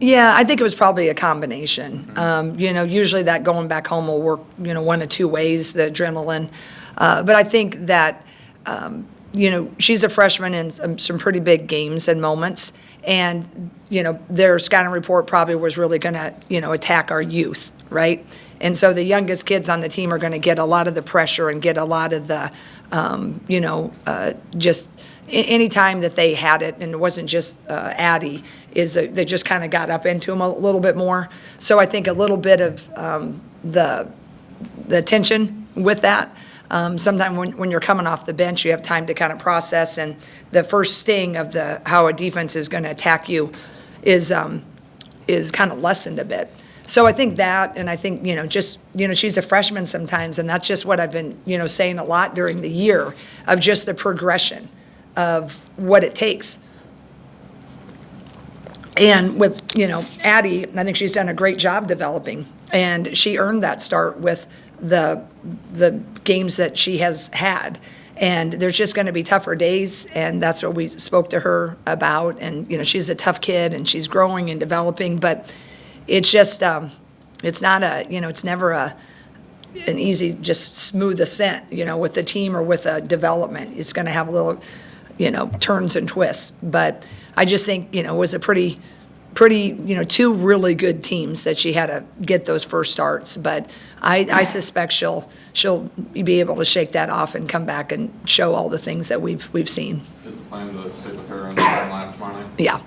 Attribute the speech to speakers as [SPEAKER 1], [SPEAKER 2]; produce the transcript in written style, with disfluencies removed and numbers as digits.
[SPEAKER 1] Yeah, I think it was probably a combination. Usually that going back home will work, one of two ways, the adrenaline. But I think that, she's a freshman in some pretty big games and moments. And, their scouting report probably was really going to, attack our youth, right? And so the youngest kids on the team are going to get a lot of the pressure and get a lot of the, just any time that they had it, and it wasn't just Addie, is they just kind of got up into him a little bit more. So I think a little bit of the tension with that. Sometimes when you're coming off the bench, you have time to kind of process, and the first sting of how a defense is going to attack you is kind of lessened a bit. So I think that, and I think, she's a freshman sometimes, and that's just what I've been, saying a lot during the year, of just the progression of what it takes. And with, Addie, I think she's done a great job developing, and she earned that start with the games that she has had. And there's just going to be tougher days, and that's what we spoke to her about. And, she's a tough kid, and she's growing and developing, but it's just, it's not it's never an easy, just smooth ascent, with the team or with a development. It's going to have a little, turns and twists. But I just think, it was a pretty, two really good teams that she had to get those first starts. But I suspect she'll be able to shake that off and come back and show all the things that we've seen.
[SPEAKER 2] Is the plan to stick with her in the line tomorrow night?
[SPEAKER 1] Yeah.